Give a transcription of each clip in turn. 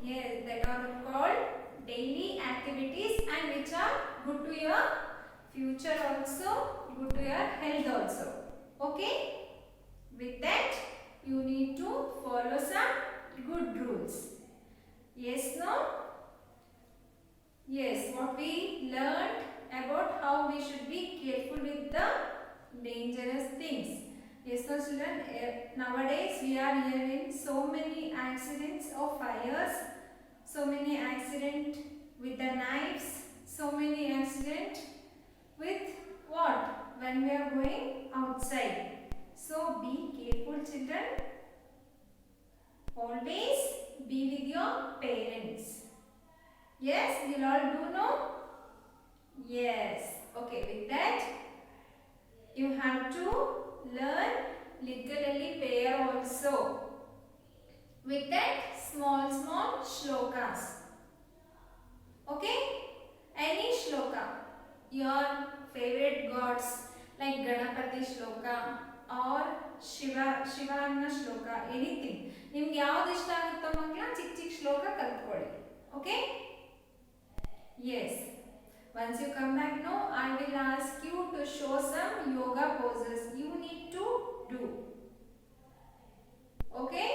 Yes, that are called daily activities and which are good to your future also, good to your health also. Okay? With that, you need to follow some good rules. Yes, no? Yes, what we learned about how we should be careful with the dangerous things. Yes, no children, nowadays we are hearing so many accidents of fires, so many accidents with the knives, so many accidents with what? When we are going outside. So be careful children. Always be with your parents. Yes, you'll all do know? Yes. Okay, with that, you have to learn literally pair also. With that, small shlokas. Okay? Any shloka. Your favorite gods like Ganapati shloka or Shivana shloka, anything. ನಿಮ್ಗೆ ಯಾವುದು ಇಷ್ಟ ಆಗುತ್ತೋ ಮಕ್ಕಳ ಚಿಕ್ಕ ಶ್ಲೋಕ ಕಲ್ತ್ಕೊಳ್ಳಿ. Okay? Yes. Once you come back now, I will ask you to show some yoga poses you need to do. Okay?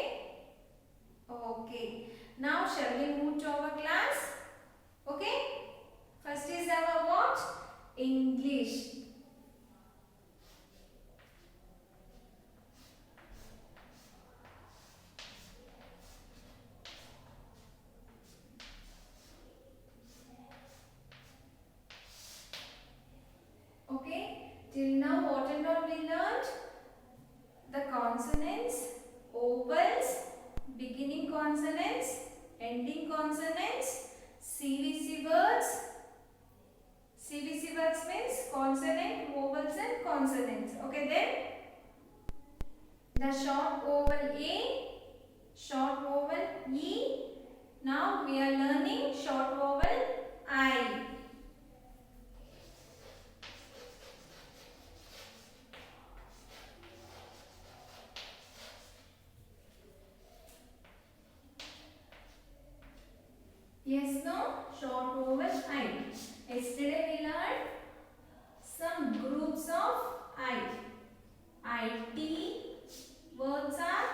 Okay. Now shall we move to our class? Okay? First is our what? English. Okay, till now what and all we learned? The consonants, vowels, beginning consonants, ending consonants, CVC words. CVC words means consonant, vowels and consonants. Okay then? The short vowel A, short vowel E. Now we are learning short vowel I. Yes, no? Short vowel I. Yesterday we learned some groups of I. IT words are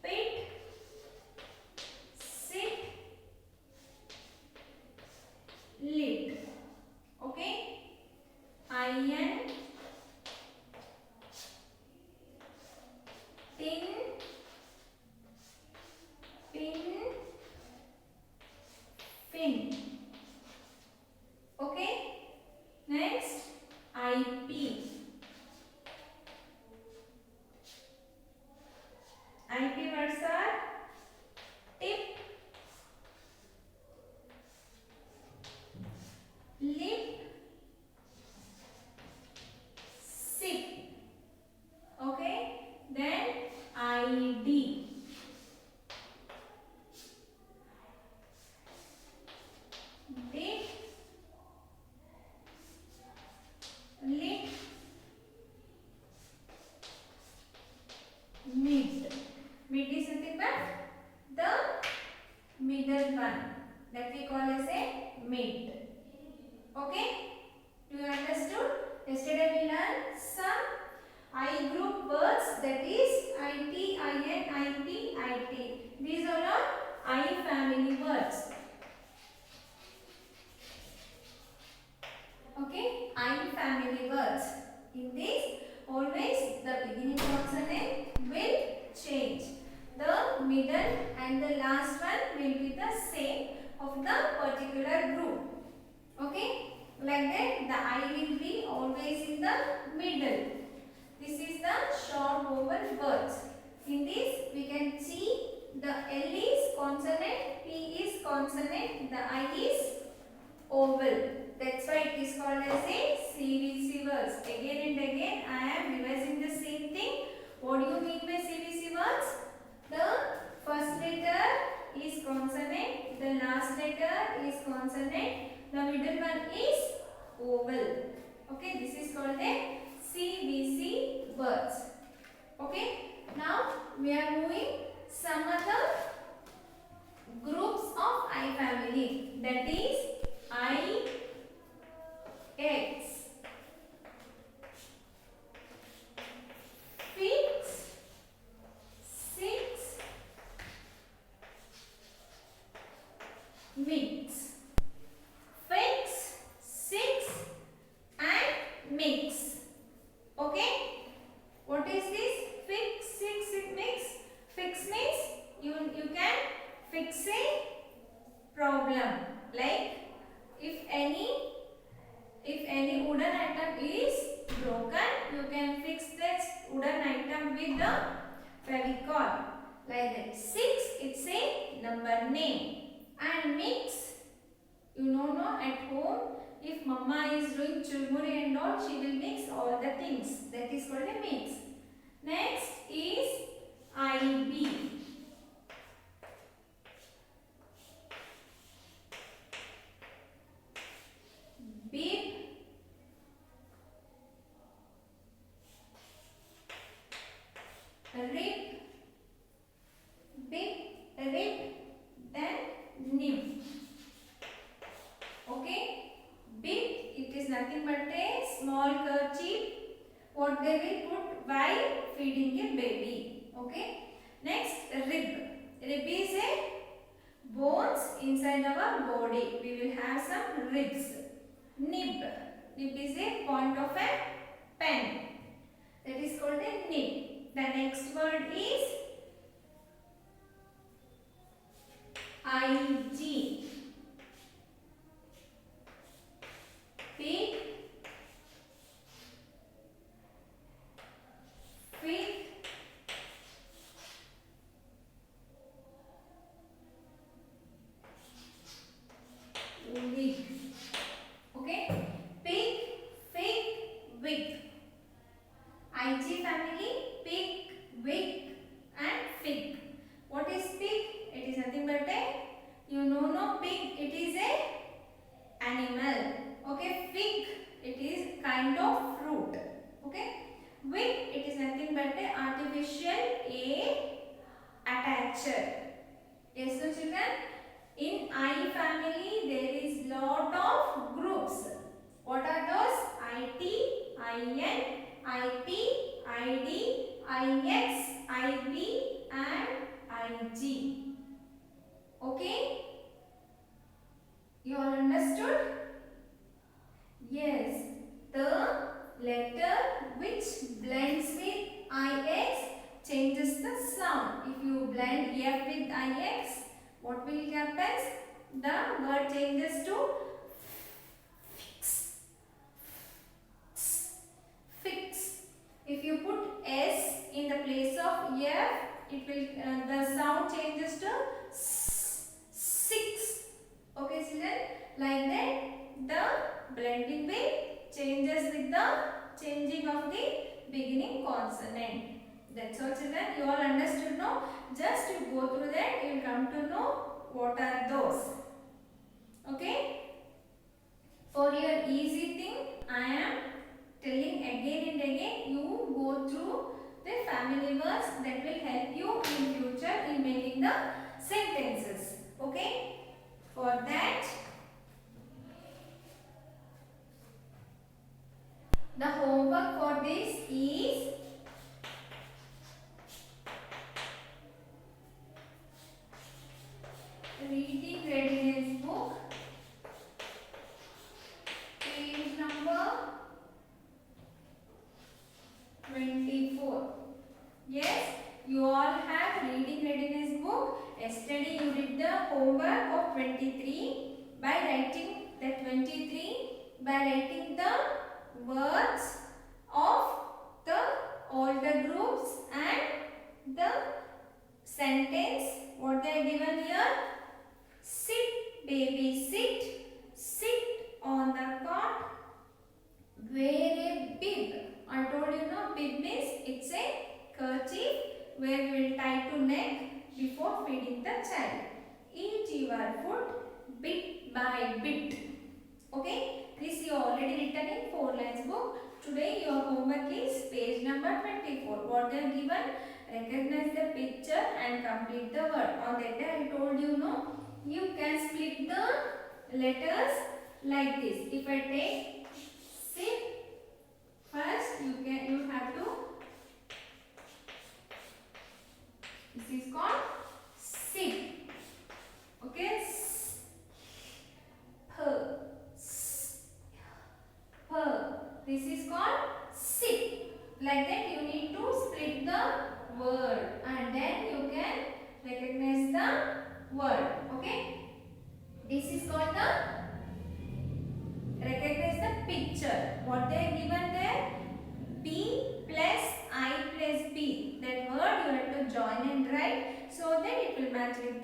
pit, sit, lit. Okay? Iron, tin, pin, fin. Okay? Next, IP. IP words are tip, lip, sip. Okay? Then ID. Dip, lip, mid. Mid is nothing but the middle one that we call as a mid. Okay? Do you understood? Yesterday we learned some I group words, that is IT, IN, IT, IT. These are all I family words. Okay? I family words. In this, always the beginning consonant will change. The middle and the last one will be the same of the particular group. Okay? Like that, the I will be always in the middle. This is the short vowel words. In this, we can see the L is consonant, P is consonant, the I is vowel. That's why it is called as a CVC words. Again and again, I am revising the same thing. What do you mean by CVC words? The first letter is consonant, the last letter is consonant, the middle one is vowel. Okay, this is called a CVC words. Okay, now we are moving some other mix. Fix, six and mix. Okay? What is this? Fix, six, mix. Fix means you can fix a problem. Like if any wooden item is broken, you can fix that wooden item with the Fevicol. Like that. 6, it's a number name. And mix, you know at home, if mama is doing churmuri and all, she will mix all the things. That is called a mix. Next is IB. Bib, rib, bib, rib, then nib. Okay, bib, it is nothing but a small kerchief what they will put while feeding a baby. Okay, next rib. Rib is a bones inside our body. We will have some ribs. Nib. Nib is a point of a pen. That is called a nib. The next word is IG. Pig, fig, wig. Okay, pig, fig, wig. IG family, pig, wig and fig. What is pig? It is nothing but a, no pig, it is a animal. Okay, fig, it is kind of fruit. Okay, wig, it is nothing but a artificial a attacher. Yes, so children, in I family there is lot of groups. What are those? IT, IN, IP, ID, IX, IB and IG. Okay? You all understood? Yes. The letter which blends with IX changes the sound. If you blend F with IX, what will happen? The word changes to fix. Fix. If you put S in the place of F, it will the sound changes to six. Okay, children, like that the blending will changes with the changing of the beginning consonant. That's all, children. You all understood now. Just you go through that, you will come to know what are those. Okay. For your easy thing, I am telling again and again. You go through the family words that will help you in future in making the sentences. Okay. For that, the homework for this is reading readiness book, page number 24. Yes, you all have reading readiness book. Yesterday you did the homework of 23 by writing the 23 by writing the words of all the groups and the sentence what they are given here. Sit, baby, sit. Sit on the cot. Wear a bib. I told you no, bib means it's a kerchief where we will tie to neck before feeding the child. Eat your food bit by bit. Okay, this you already written in 4 lines book. Today your homework is page number 24. What they are given, recognize the picture and complete the word. On that day I told you no, you can split the letters like this. If I take sit, first you have to, this is called sit. Okay,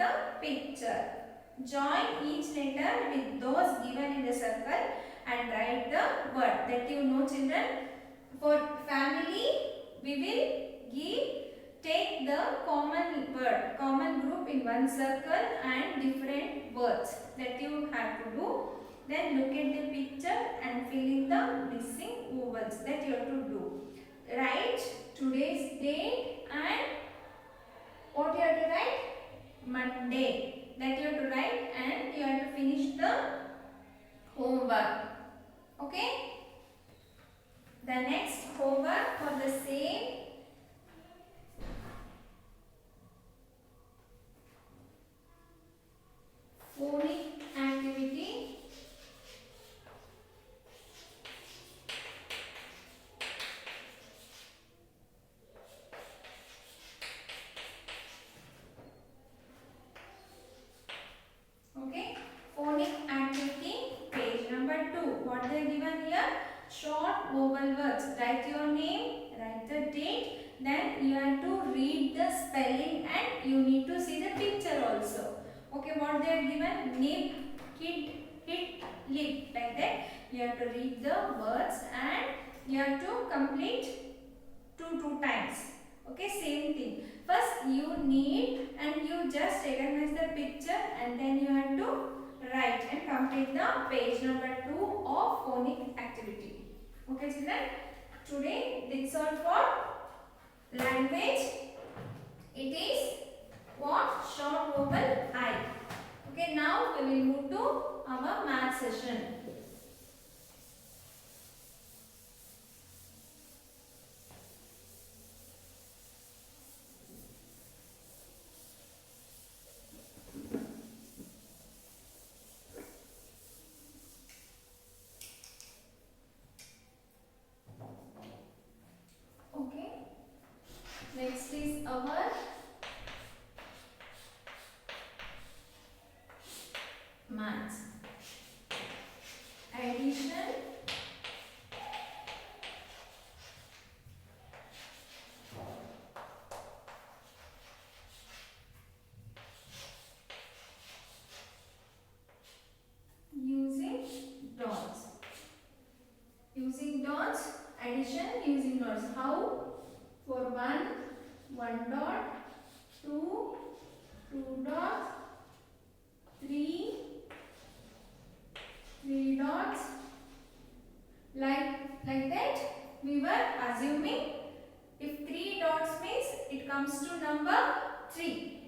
the picture. Join each letter with those given in the circle and write the word. That you know, children. For family, we will take the common word, common group in one circle and different words that you have to do. Then look at the picture and fill in the missing vowels that you have to do. Write today's date and what you have to write? Monday. That you have to write and you have to finish the homework. Okay? The next homework for the same phonic activity. Okay, phonic activity, page number 2. What they are given here? Short vowel words. Write your name, write the date, then you have to read the spelling and you need to see the picture also. Okay, what they are given? Nip, kid, hit, lip, like that. You have to read the words and you have to complete two times. Okay, same thing. First you need and you just recognize the picture and then you have to write and complete the page number 2 of phonic activity. Okay, children. Today that's all for language. It is what? Short vowel I. Okay, now we will move to our math session. Okay, next is our maths. Addition, using dots. Using dots, addition using dots. How? For 1 dot, 2 dots, 3 dots, like that. We were assuming if 3 dots means it comes to number 3.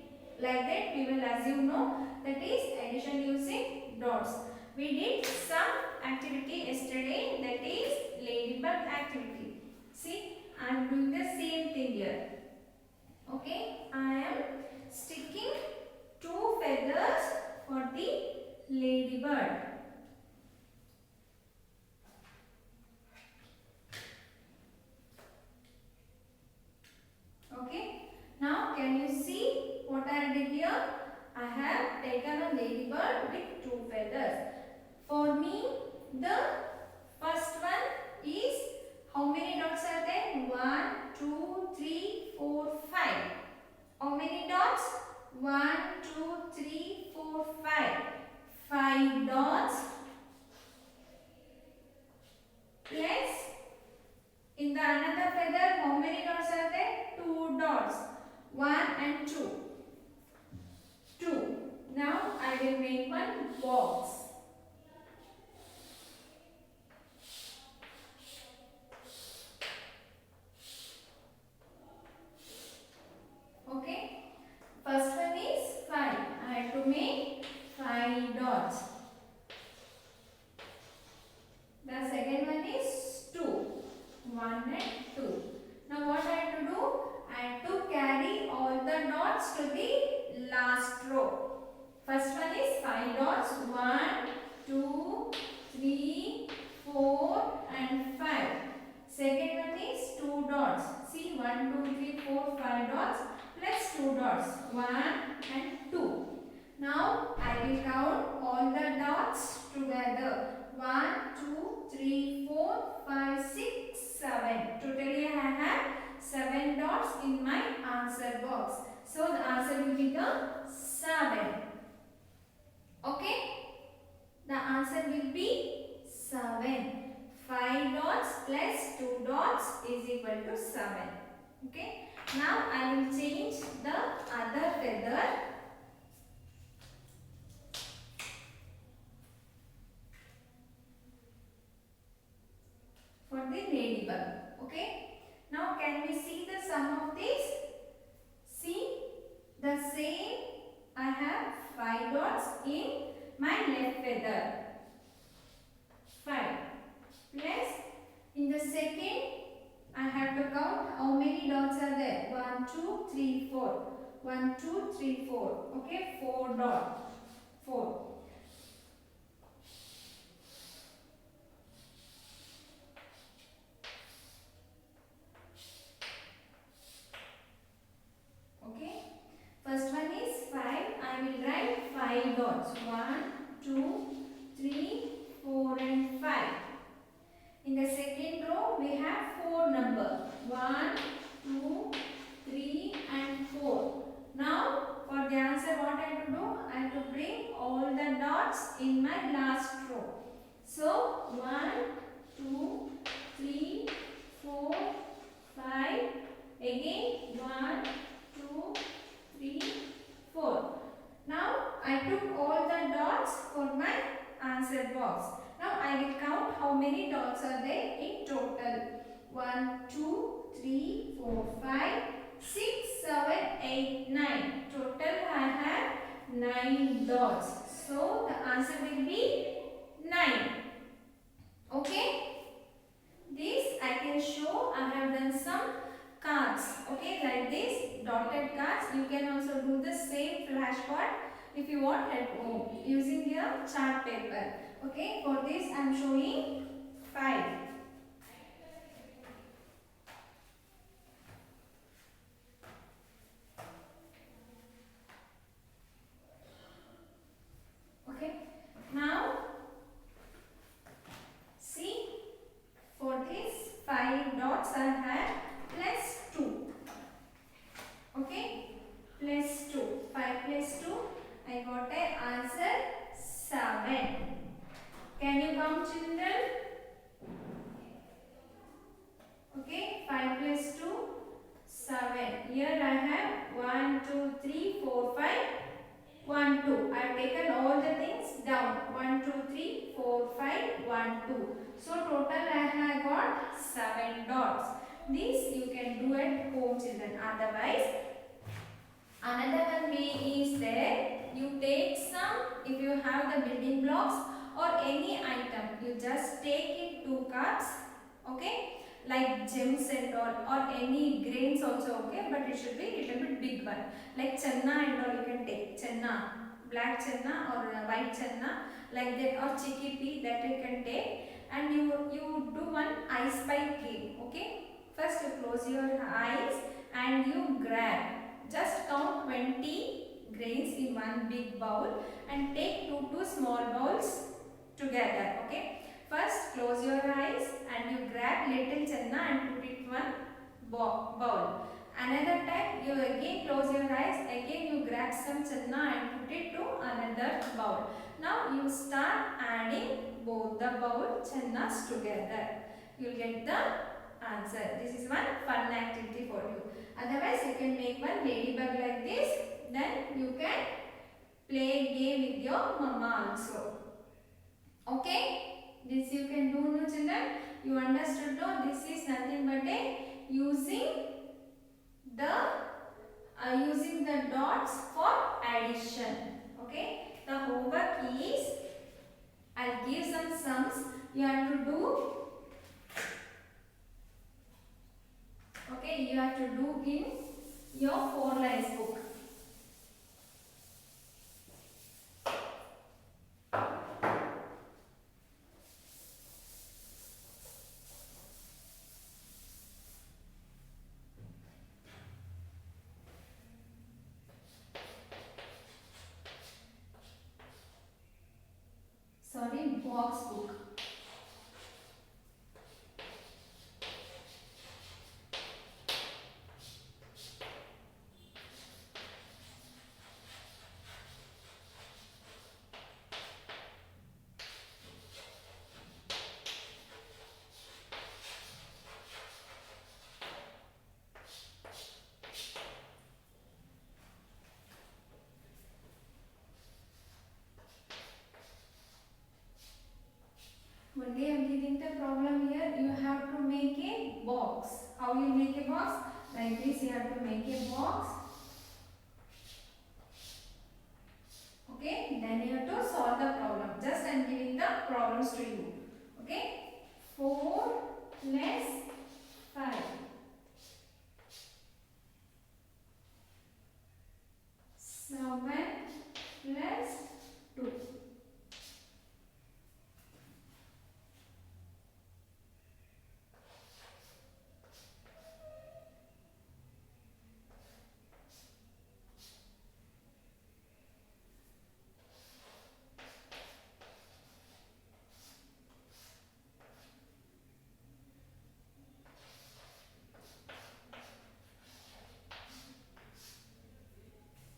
Like that we will assume, no, that is addition using dots. We did some activity yesterday, that is ladybug activity. See, I am doing the same thing here. Okay, I am sticking 2 feathers for the ladybird. Okay, now can you see what I did here? I have taken a ladybird with 2 feathers. For me, the first one is, how many dots are there? 1, 2, 3, 4, 5. How many dots? 1, 2, 3, 4, 5. 5 dots. Plus, in the another feather, how many dots are there? 2 dots. 1 and 2. 2. Now I will make one box. Okay. First one is 5. I have to make 5 dots. The second one is 2. 1 and 2. Now what I have to do? I have to carry all the dots to the last row. First one is 5 dots. 1, 2, 3, 4 and 5. Second one is 2 dots. See, 1, 2, 3, 4, 5 dots plus 2 dots. 1 and 2. Now I will count all the dots together. 1, 2, 3, 4, 5, 6, 7. Totally I have 7 dots in my answer box. So the answer will be the 7. to 7. Okay. Now I will change the other feather. For the ladybug. Okay. Now can we see the sum of these? See the same. I have 5 dots in my left feather. 5 plus in the second I have to count how many dots are there. 1, 2, 3, 4. 1, 2, 3, 4. Okay, 4 dots. 4. Okay. First one is 5. I will write 5 dots. 1, 2, 3, 4 and 5. In the second row we have 4 number. 1, 2, 3 and 4. Now for the answer what I have to do? I have to bring all the dots in my last row. So 1, 2, 3, 4, 5. Again 1, 2, 3, 4. Now I took all the dots for my answer box. Now I will count how many dots are there in total. 1, 2, 3, 4, 5, 6, 7, 8, 9. Total I have 9 dots. So the answer will be 9. Okay. This I can show. I have done some cards. Okay, like this dotted cards. You can also do the same flashcard if you want at home using your chart paper. Okay, for this I am showing 5. Okay, now see for this 5 dots I have plus 2. Okay, plus 2. 5 plus 2. I got a answer 7. Can you count, children? Okay, 5 plus 2, 7. Here I have 1, 2, 3, 4, 5, 1, 2. I have taken all the things down. 1, 2, 3, 4, 5, 1, 2. So total I have got 7 dots. This you can do at home, children. Otherwise, another one way is there. You take some, if you have the building blocks or any item, you just take it 2 cards. Okay, like gems and all, or any grains also okay, but it should be little bit big one. Like channa and all you can take. Channa, black channa or white channa, like that, or chickpea that you can take. And you do one I spy game. Okay, first you close your eyes and you grab. Just count 20 grains in one big bowl and take 2 small bowls together. Okay. First close your eyes and you grab little channa and put it one bowl. Another time you again close your eyes, again you grab some channa and put it to another bowl. Now you start adding both the bowl channas together. You will get the answer. This is one fun activity for you. Otherwise you can make one ladybug like this. Then you can play a game with your mama also. Okay. This you can do, no children. You understood, no? This is nothing but a using the dots for addition. Okay. The homework is, I'll give some sums. You have to do. Okay. You have to do in your 4 lines book. Sorry, box book. make a box. How you make a box? Like this, you have to make a box. Okay, then you have to solve the problem. Just I am giving the problems to you. Okay, 4 less 5. 7 plus 2.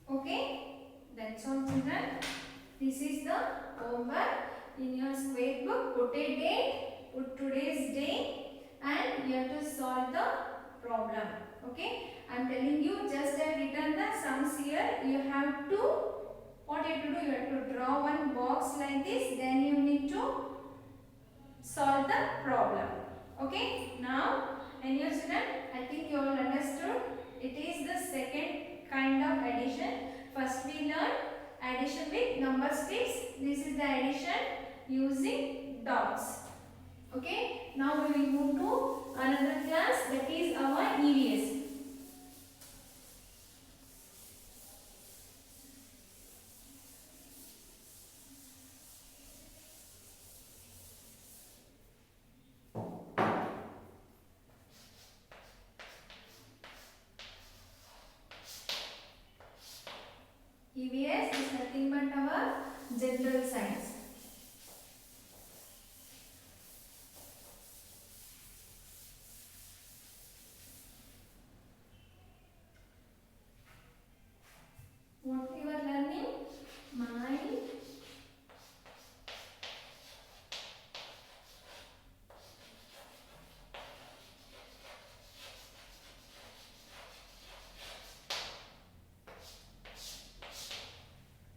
Okay, that's all children. This is the homework. In your square book, put a date, put today's day, and you have to solve the problem. Okay, I am telling you, just I have written the sums here. You have to, what you have to do, you have to draw one box like this, then you need to solve the problem. Okay, now, and your children, I think you all understood. It is the second kind of addition. First we learned addition with number strips. This is the addition using dots. Okay, now we will move to another class, that is our EVS. EVS is nothing but our general science. What you are learning? My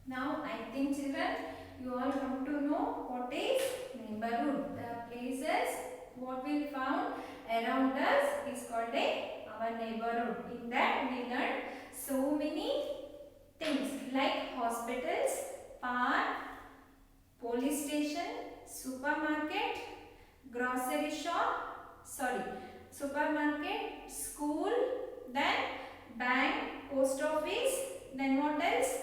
Now I think children, you all come to know what is neighborhood. The places what we found around us is called our neighborhood. In that we learned so many things like hospitals, park, police station, supermarket, grocery shop, supermarket, school, then bank, post office, then what else?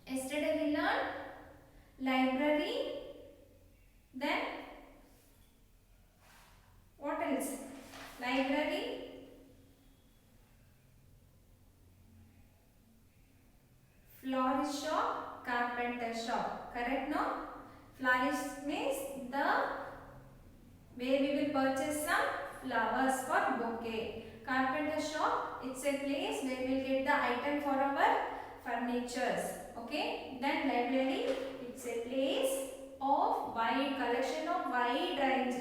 Yesterday we learned library, then what else? Library, florist shop, carpenter shop. Correct, no? Florist means the where we will purchase some flowers for bouquet. Carpenter shop, it's a place where we will get the item for our furnitures. Okay, then library, it's a place of wide collection of wide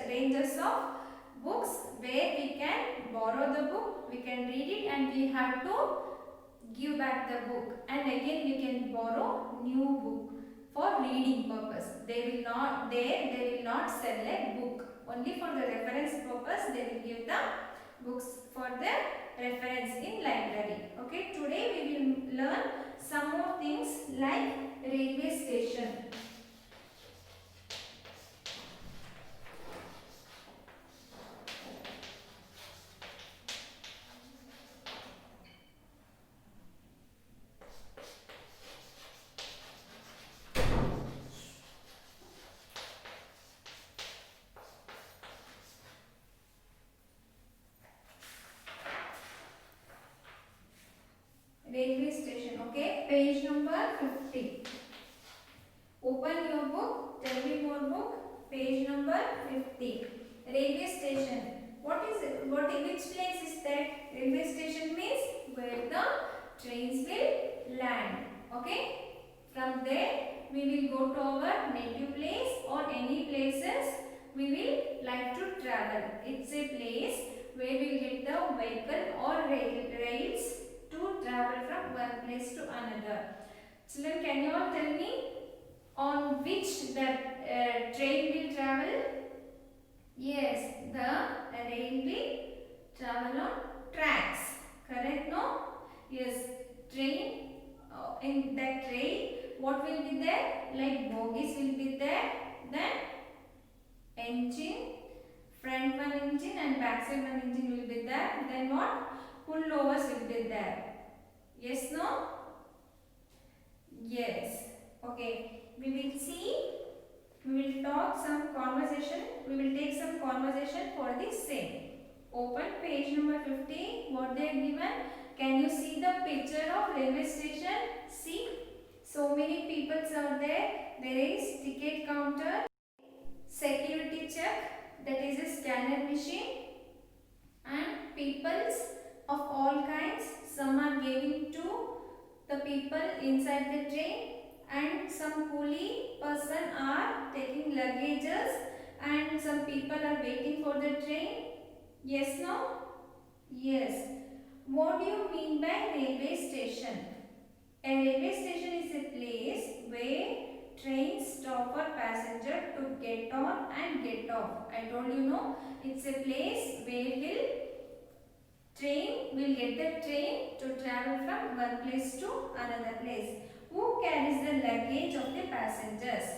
ranges of books where we can borrow the book, we can read it, and we have to give back the book, and again we can borrow new book for reading purpose. They will not sell a book, only for the reference purpose they will give the books for the reference in library. Okay, today we will learn some more things like railway station. Railway station. Okay, page number 50. Open your book, tell me your book, page number 50. Railway station. What is it? Which place is that? Railway station means where the trains will land. Okay, from there we will go to our native place or any places we will like to travel. It's a place where we get the vehicle or rails to travel from one place to another. Children, can you all tell me on which that train will travel? Yes, the rail will travel on tracks. Correct? No? Yes, train. In that train, what will be there? Like bogies will be there. Then engine, front one engine and back side one engine will be there. Then what? Pullovers will be there. Yes, no? Yes. Okay. We will see. We will talk some conversation. We will take some conversation for the same. Open page number 50. What they are given? Can you see the picture of railway station? See. So many people are there. There is ticket counter, security check, that is a scanner machine, and peoples of all kinds. Some are giving to the people inside the train, and some coolie person are taking luggages, and some people are waiting for the train. Yes, no? Yes. What do you mean by railway station? A railway station is a place where trains stop for passenger to get on and get off. I told you, no, it's a place where will get the train to travel from one place to another place. Who carries the luggage of the passengers?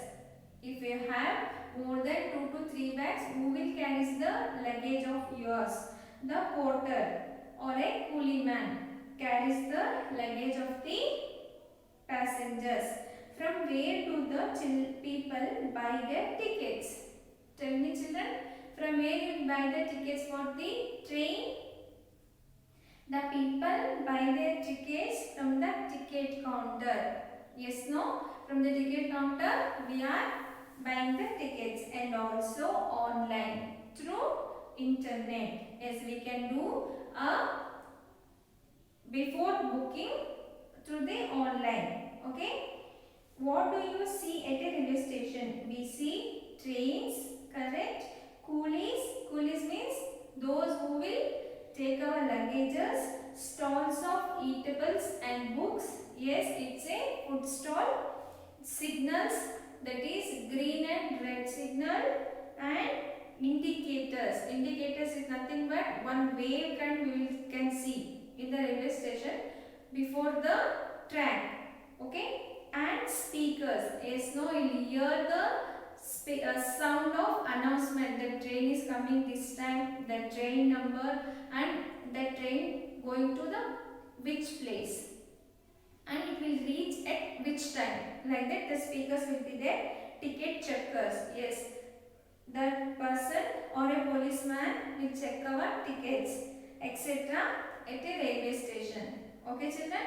If you have more than 2 to 3 bags, who will carry the luggage of yours? The porter or a coolie man carries the luggage of the passengers. From where do the people buy their tickets? Tell me, children, from where you buy the tickets for the train? The people buy their tickets from the ticket counter. Yes, no? From the ticket counter, we are buying the tickets, and also online through internet. Yes, we can do a before booking through the online. Okay. What do you see at a railway station? We see trains, correct? Coolies. Coolies means those who will take our luggages. Stalls of eatables and books. Yes, it's a food stall. Signals, that is green and red signal, and indicators. Indicators is nothing but one wave we can see in the railway station before the track. Okay. And speakers. Yes, no, you will hear the sound of announcement. The train is coming this time, the train number, and the train going to the which place, and it will reach at which time. Like that, the speakers will be there. Ticket checkers. Yes, that person or a policeman will check our tickets, etc. at a railway station. Okay, children?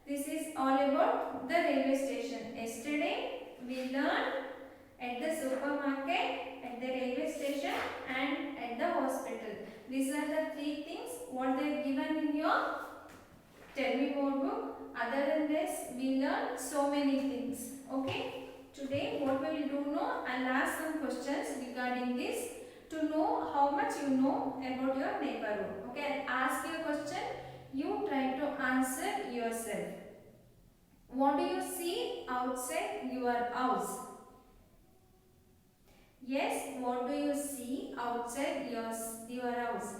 This is all about the railway station. Yesterday we learned at the supermarket, at the railway station, and at the hospital. These are the three things what they are given in your Tell Me More book. Other than this, we learned so many things. Okay. Today what we will do now, I'll ask some questions regarding this to know how much you know about your neighborhood. Okay. I'll ask you a question. You try to answer yourself. What do you see outside your house? Yes, what do you see outside your house?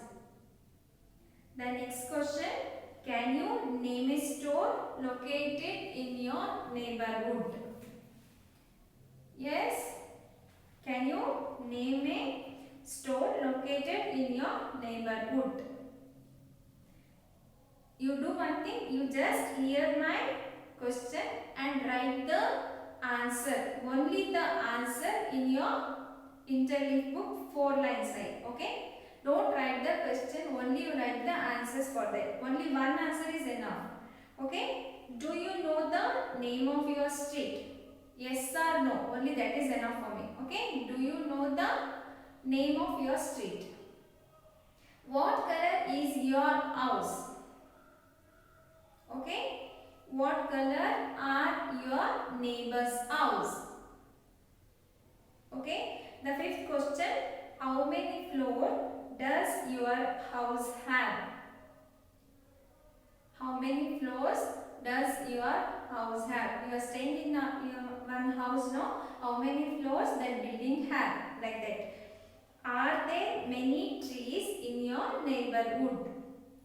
The next question, can you name a store located in your neighborhood? Yes, can you name a store located in your neighborhood? You do one thing, you just hear my question and write the answer. Only the answer in your interleaf book 4 lines high. Okay. Don't write the question, only you write the answers for that. Only one answer is enough. Okay. Do you know the name of your street? Yes or no? Only that is enough for me. Okay. Do you know the name of your street? What color is your house? Okay. What color are your neighbor's house? Okay. The fifth question, how many floors does your house have? How many floors does your house have? You are staying in your one house now. How many floors that building have? Like that. Are there many trees in your neighborhood?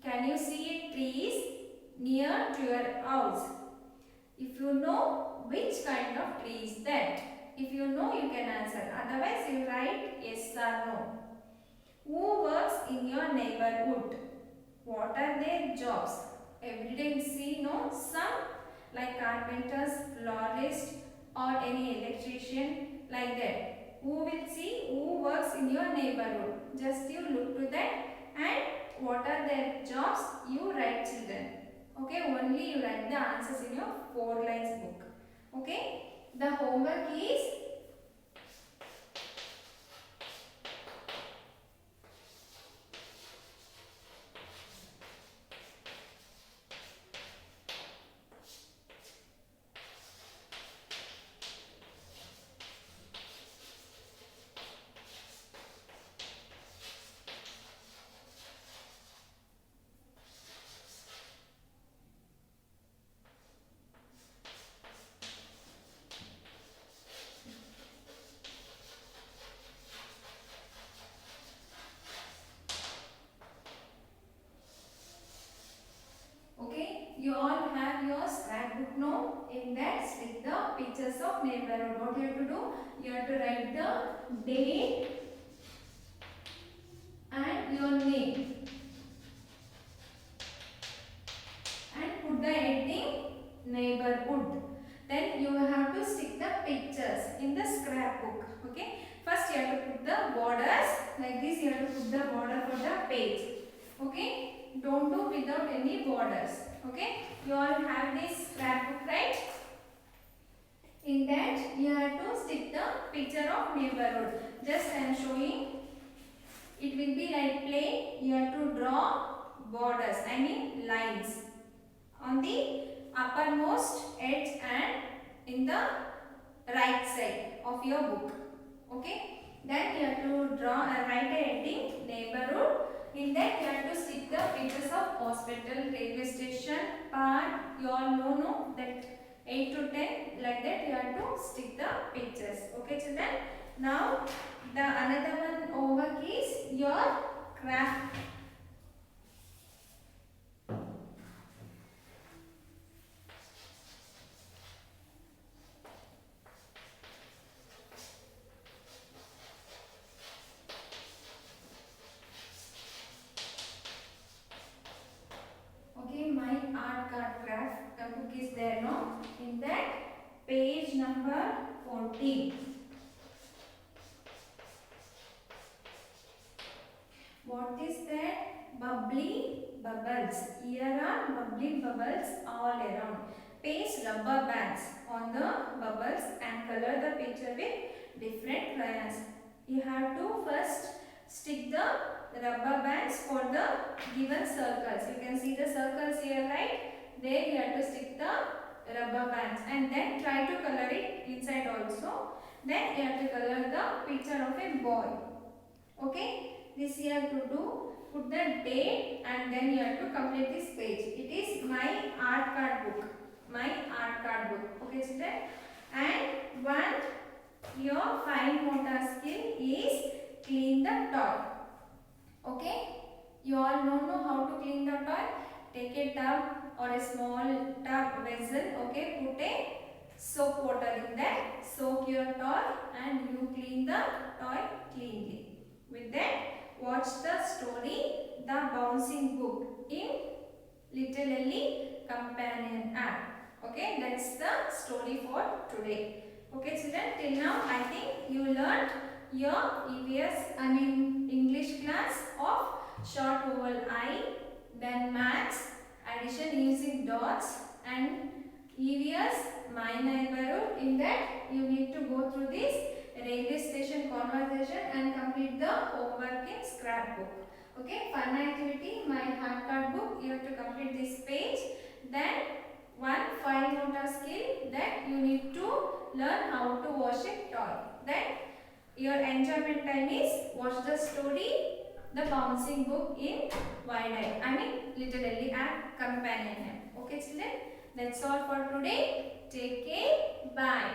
Can you see trees near to your house? If you know, which kind of tree is that? If you know, you can answer. Otherwise, you write yes or no. Who works in your neighborhood? What are their jobs? Every day we see some like carpenters, florists or any electrician like that. Who will see who works in your neighborhood? Just you look to that and what are their jobs? You write, children. Okay, only you write the answers in your 4 lines book. Okay, the homework is you all have your scrapbook now. In that, stick the pictures of neighborhood. What you have to do? You have to write the date and your name and put the heading neighborhood. Then you have to stick the pictures in the scrapbook. Okay. First, you have to put the borders like this. You have to put the border for the page. Okay. Don't do without any borders. Okay, you all have this scrapbook, right? In that you have to stick the picture of neighborhood. Just I am showing. It will be like play. You have to draw borders, I mean lines on the uppermost edge and in the right side of your book. Okay, then you have to draw write a heading neighborhood. In that you have to stick the pictures of hospital, railway station, park. You all know that 8 to 10 like that you have to stick the pictures. Okay, children. Now the another one homework is your craft. My art card craft book is there now. In that page number 14. What is that? Bubbly bubbles. Here are bubbly bubbles all around. Paste rubber bands on the bubbles and color the picture with different crayons. You have to first stick the rubber bands for the given circles. You can see the circles here, right? There you have to stick the rubber bands and then try to color it inside also. Then you have to color the picture of a boy. Okay? This you have to do. Put the date and then you have to complete this page. It is my art card book. My art card book. Okay, children? And one, your fine motor skill is clean the toy. Okay, you all know how to clean the toy. Take a tub or a small tub vessel. Okay, put a soap water in that. Soak your toy and you clean the toy cleanly. With that, watch the story The Bouncing Book in Little Ellie Companion app. Okay, that's the story for today. Okay, children, till now I think you learned your EVS, English class of short vowel I, then maths, addition using dots and EVS, my neighborhood. In that you need to go through this railway station conversation and complete the homework in scrapbook. Okay, fun activity, my art card book, you have to complete this page. Then one fine motor skill, that you need to learn how to wash a toy. Then your enjoyment time is watch the story The Bouncing Book in Wide-Eye, Little Ellie app companion app. Okay, children, that's all for today. Take care. Bye.